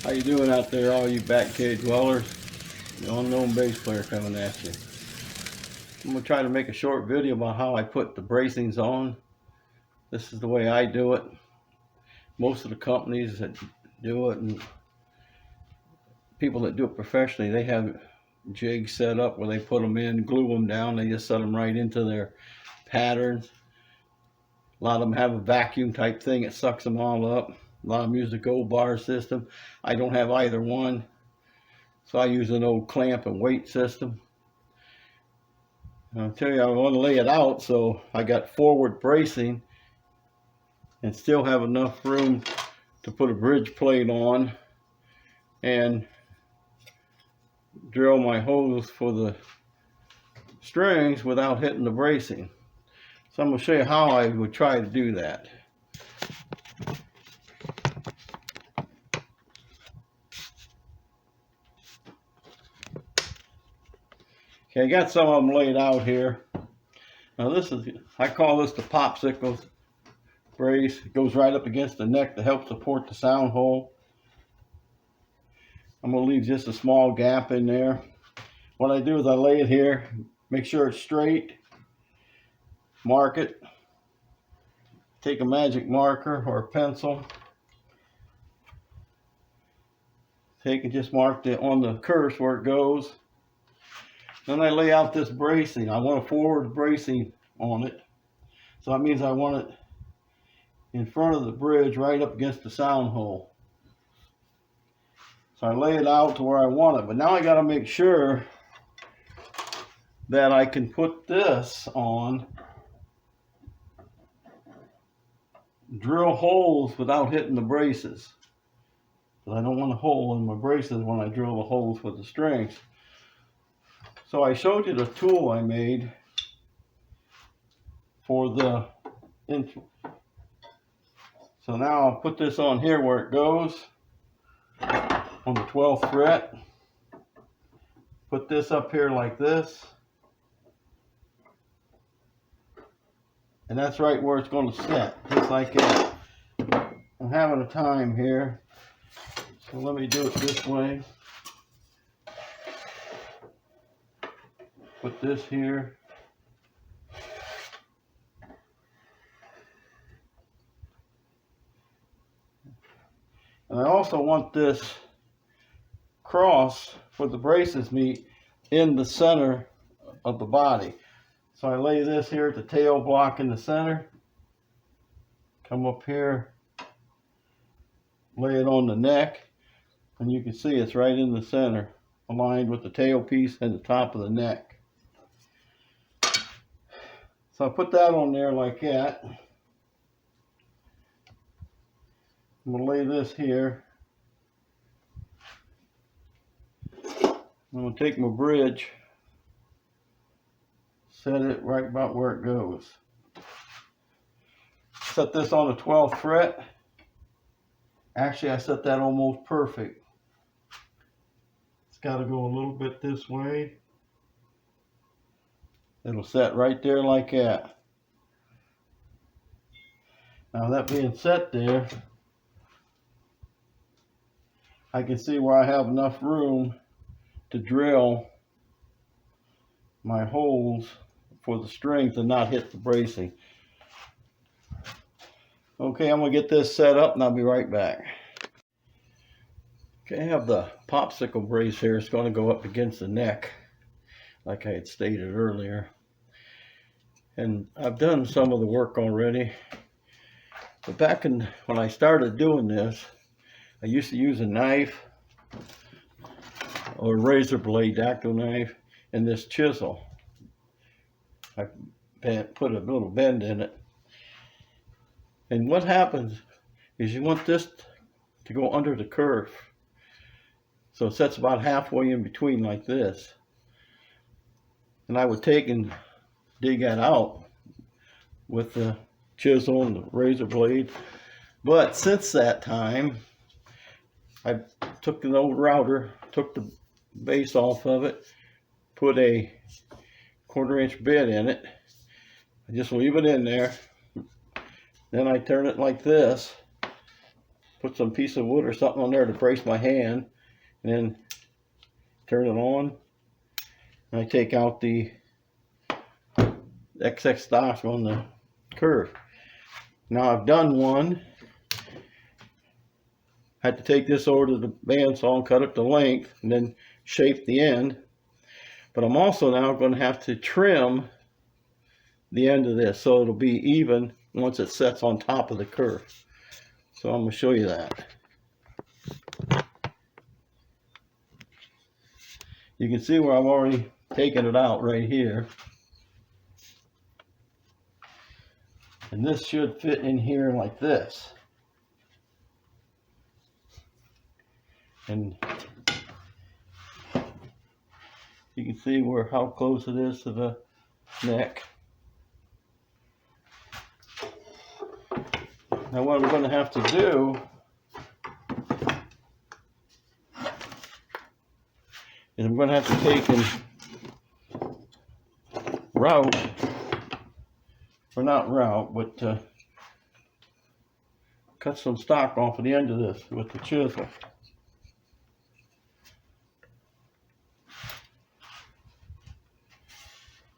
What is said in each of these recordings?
How you doing out there, all you back cave dwellers? The unknown bass player coming at you. I'm going to try to make a short video about how I put the bracings on. This is the way I do it. Most of the companies that do it and people that do it professionally, they have jigs set up where they put them in, glue them down, they just set them right into their patterns. A lot of them have a vacuum type thing that sucks them all up. A lot of them use the gold bar system. I don't have either one. So I use an old clamp and weight system. And I'll tell you, I want to lay it out so I got forward bracing and still have enough room to put a bridge plate on and drill my holes for the strings without hitting the bracing. So I'm going to show you how I would try to do that. Okay, I got some of them laid out here. Now this is, I call this the popsicle brace. It goes right up against the neck to help support the sound hole. I'm going to leave just a small gap in there. What I do is I lay it here, make sure it's straight, mark it, take a magic marker or a pencil, take and just mark it on the curve where it goes. Then I lay out this bracing. I want a forward bracing on it. So that means I want it in front of the bridge right up against the sound hole. So I lay it out to where I want it. But now I got to make sure that I can put this on, drill holes without hitting the braces. But I don't want a hole in my braces when I drill the holes with the strings. So I showed you the tool I made for the so now I'll put this on here where it goes on the 12th fret. Put this up here like this. And that's right where it's going to set, just like that. I'm having a time here, so let me do it this way. Put this here. And I also want this cross where the braces meet in the center of the body. So I lay this here at the tail block in the center. Come up here, lay it on the neck, and you can see it's right in the center, aligned with the tail piece and the top of the neck. So I put that on there like that. I'm going to lay this here. I'm going to take my bridge, set it right about where it goes. Set this on the 12th fret. Actually, I set that almost perfect. It's got to go a little bit this way. It'll set right there like that. Now that being set there, I can see where I have enough room to drill my holes for the strings and not hit the bracing. Okay, I'm going to get this set up and I'll be right back. Okay, I have the popsicle brace here. It's going to go up against the neck, like I had stated earlier. And I've done some of the work already. But back when I started doing this, I used to use a knife or a razor blade, dactyl knife, and this chisel. I put a little bend in it. And what happens is you want this to go under the curve. So it sets about halfway in between like this. And I would take and dig that out with the chisel and the razor blade. But since that time, I took an old router, took the base off of it, put a 1/4-inch bit in it. I just leave it in there. Then I turn it like this, put some piece of wood or something on there to brace my hand, and then turn it on. And I take out the excess stock on the curve. Now I've done one. Had to take this over to the bandsaw and cut it to length and then shape the end. But I'm also now going to have to trim the end of this so it'll be even once it sets on top of the curve. So I'm going to show you that. You can see where I've already taken it out right here. And this should fit in here like this. And you can see how close it is to the neck. Now what I'm going to have to do is I'm going to have to take and route, or not route, but cut some stock off of the end of this with the chisel.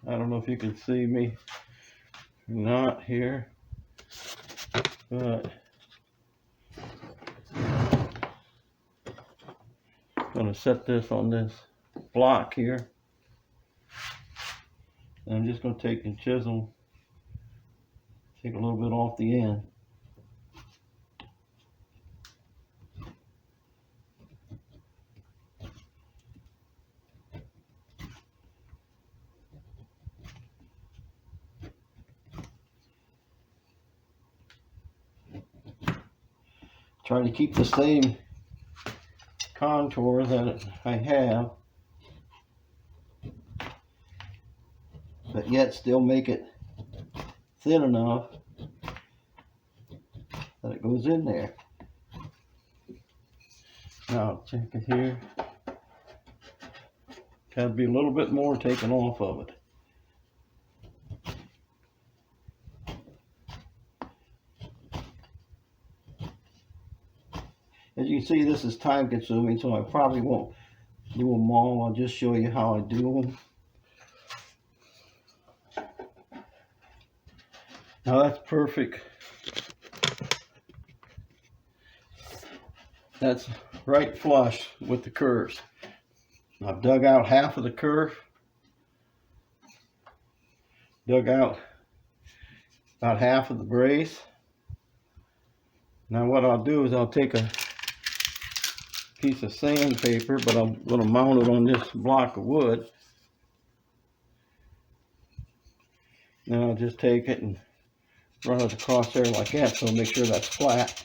I don't know if you can see me or not here, but I'm going to set this on this block here. And I'm just going to take the chisel, take a little bit off the end. Trying to keep the same contour that I have, but yet still make it thin enough that it goes in there. Now check it here. Got to be a little bit more taken off of it. As you can see, this is time consuming, so I probably won't do them all. I'll just show you how I do them. Now that's perfect. That's right flush with the curves. I've dug out half of the curve. Dug out about half of the brace. Now what I'll do is I'll take a piece of sandpaper, but I'm going to mount it on this block of wood. Now I'll just take it and run it across there like that, so make sure that's flat.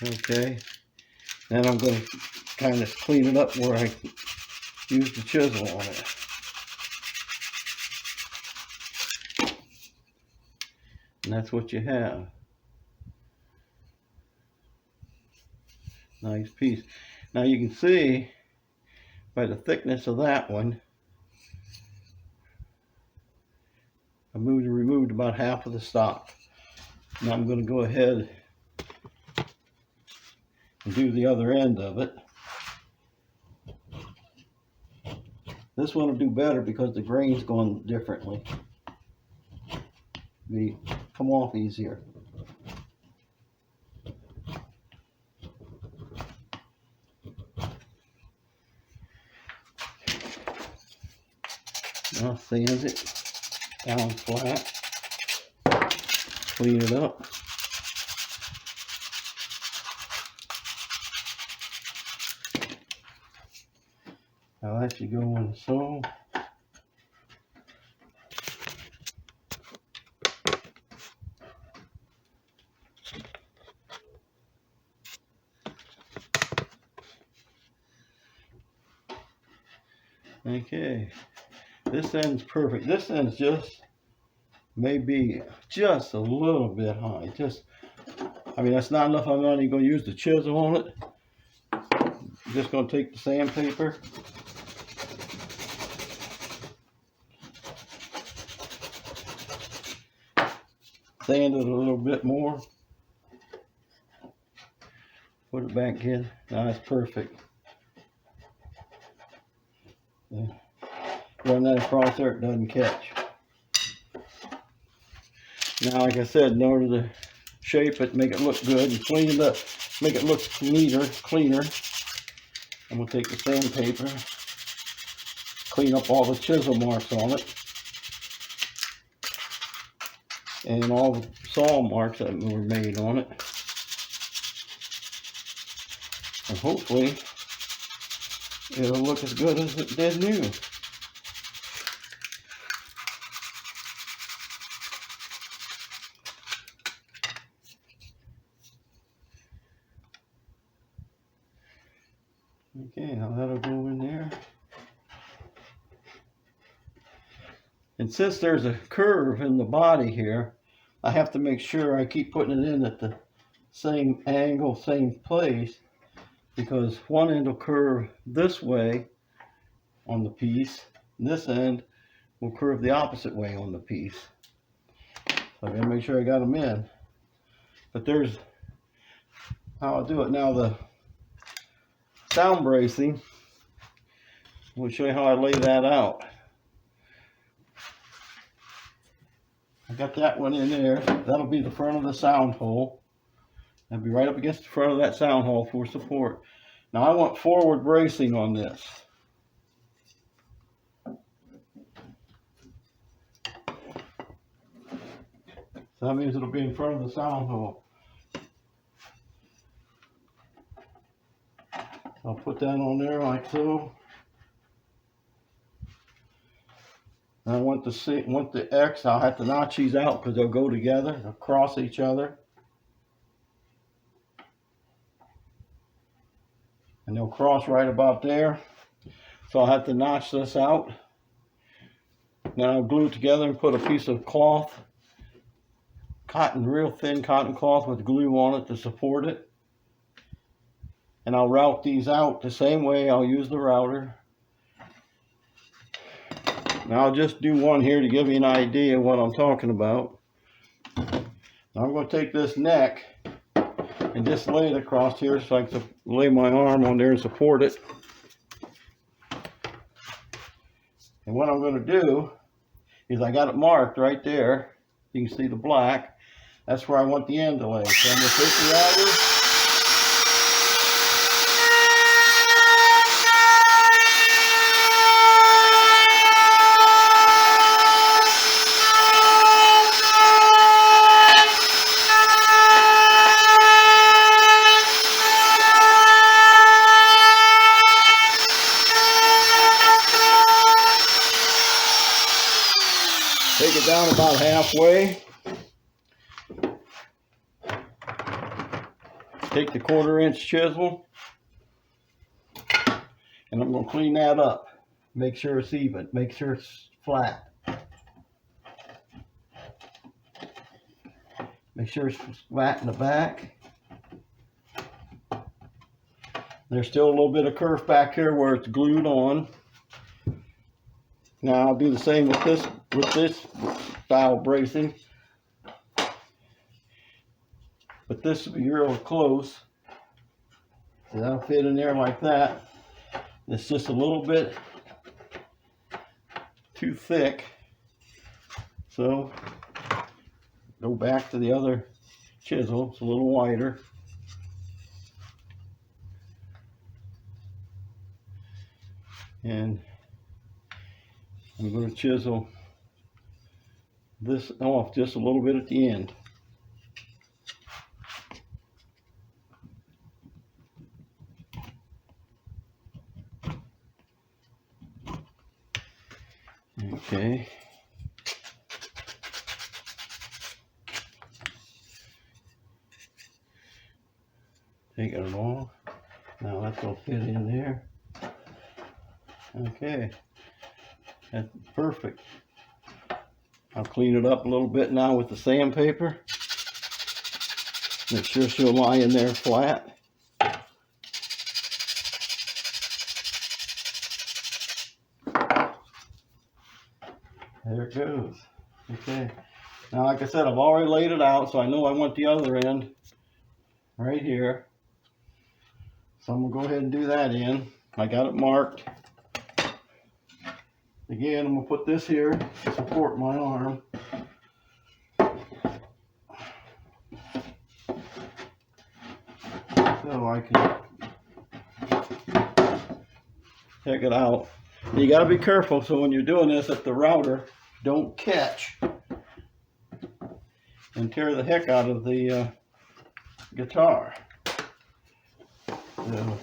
Okay, then I'm going to kind of clean it up where I use the chisel on it. And that's what you have. Nice piece. Now you can see by the thickness of that one, I removed about half of the stock. Now I'm going to go ahead and do the other end of it. This one will do better because the grain's going differently. They come off easier. I'll sand it down flat, clean it up. I'll let you go in so. Okay, this end's perfect. This end's just maybe just a little bit high. I mean, that's not enough. I'm not even going to use the chisel on it. I'm just going to take the sandpaper. sand it a little bit more. Put it back in. Now it's perfect. Yeah. Run that across there, it doesn't catch. Now, like I said, in order to shape it, make it look good, and clean it up, make it look neater, cleaner, I'm going to take the sandpaper, clean up all the chisel marks on it, and all the saw marks that were made on it. And hopefully, it'll look as good as it did new. Okay, now that'll go in there. And since there's a curve in the body here, I have to make sure I keep putting it in at the same angle, same place, because one end will curve this way on the piece, and this end will curve the opposite way on the piece. So I gotta make sure I got them in. But there's how I'll do it. Now the sound bracing, we'll show you how I lay that out. I got that one in there. That'll be the front of the sound hole. That'll be right up against the front of that sound hole for support. Now I want forward bracing on this. So that means it'll be in front of the sound hole. I'll put that on there like so. And I want the X, I'll have to notch these out because they'll go together, they'll cross each other. And they'll cross right about there. So I'll have to notch this out. Then I'll glue it together and put a piece of cloth, cotton, real thin cotton cloth with glue on it to support it. And I'll route these out the same way. I'll use the router. Now I'll just do one here to give you an idea of what I'm talking about. Now I'm going to take this neck and just lay it across here so I can lay my arm on there and support it. And what I'm going to do is I got it marked right there. You can see the black. That's where I want the end to lay. So I'm going to take the router. Take it down about halfway. Take the 1/4 inch chisel, and I'm going to clean that up. Make sure it's even. Make sure it's flat. Make sure it's flat in the back. There's still a little bit of kerf back here where it's glued on. Now I'll do the same with this style bracing. But this will be real close. So that'll fit in there like that. It's just a little bit too thick. So go back to the other chisel. It's a little wider. And I'm going to chisel this off just a little bit at the end. Okay. Take it off. Now that's going to fit in there. Okay. That's perfect. I'll clean it up a little bit now with the sandpaper. Make sure she'll lie in there flat. There it goes. Okay. Now, like I said, I've already laid it out, so I know I want the other end right here. So I'm gonna go ahead and do that in. I got it marked. Again, I'm gonna put this here to support my arm. So I can take it out. You gotta be careful so when you're doing this that the router don't catch and tear the heck out of the guitar. So,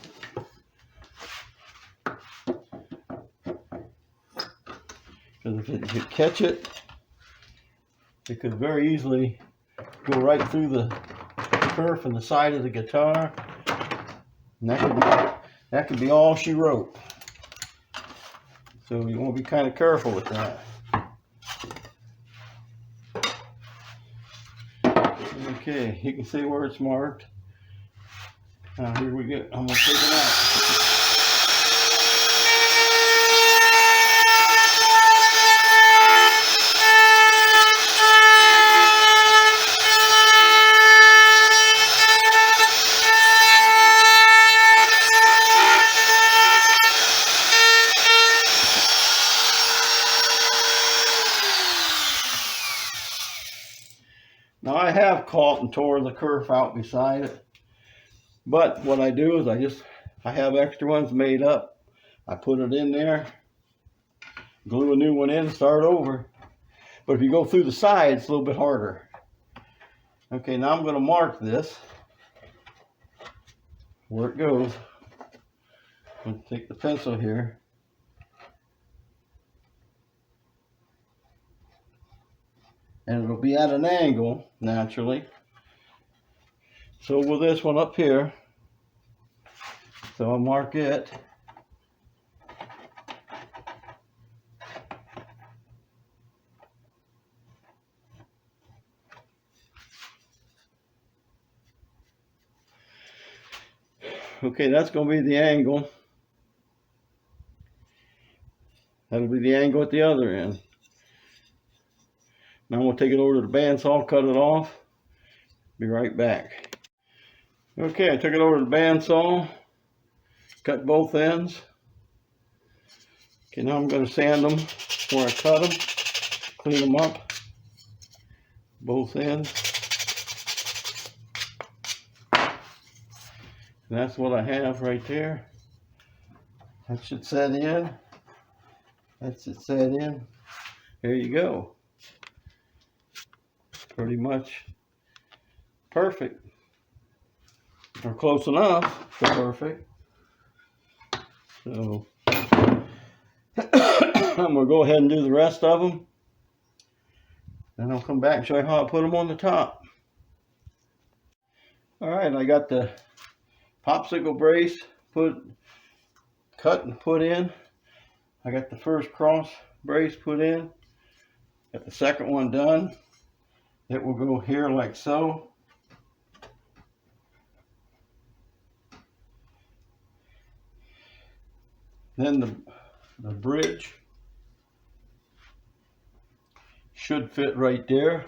because if you catch it, it could very easily go right through the kerf and the side of the guitar, and that could be all she wrote. So you want to be kind of careful with that. Okay, you can see where it's marked. Now here we go. I'm gonna take it out. Now I have caught and tore the kerf out beside it, but what I do is I have extra ones made up. I put it in there, glue a new one in, start over. But if you go through the side, it's a little bit harder. Okay, now I'm going to mark this where it goes. I'm going to take the pencil here. And it'll be at an angle, naturally. So with this one up here, so I'll mark it. Okay, that's going to be the angle. That'll be the angle at the other end. Now I'm going to take it over to the bandsaw, cut it off. Be right back. Okay, I took it over to the bandsaw, cut both ends. Okay, now I'm going to sand them before I cut them, clean them up, both ends. And that's what I have right there. That should set in. That should set in. There you go. Pretty much perfect. Or close enough to perfect. So I'm going to go ahead and do the rest of them. Then I'll come back and show you how I put them on the top. Alright, I got the popsicle brace cut and put in. I got the first cross brace put in. Got the second one done. It will go here like so. Then the bridge should fit right there.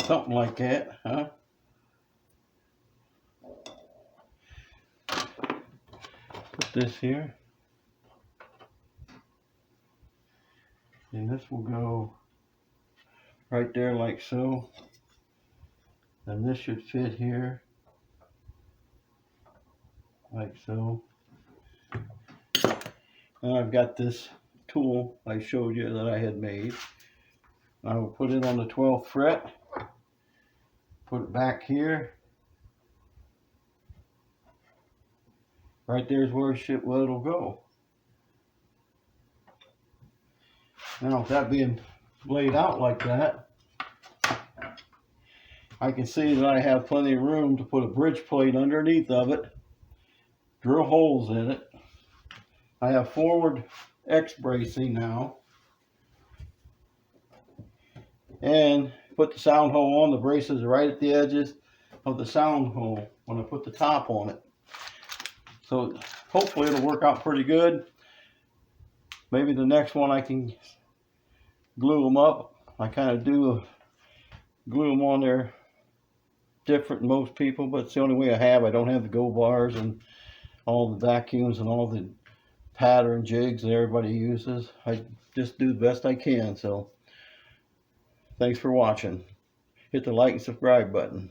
Something like that, huh? Put this here. And this will go right there like so. And this should fit here like so. And I've got this tool I showed you that I had made. I will put it on the 12th fret, put it back here. Right there's where it'll go. Now, with that being laid out like that, I can see that I have plenty of room to put a bridge plate underneath of it, drill holes in it. I have forward X bracing now, and put the sound hole on. The braces are right at the edges of the sound hole when I put the top on it. So hopefully it'll work out pretty good. Maybe the next one I can glue them up. I kind of do glue them on there different than most people, but it's the only way I have. I don't have the go bars and all the vacuums and all the pattern jigs that everybody uses. I just do the best I can. So thanks for watching. Hit the like and subscribe button.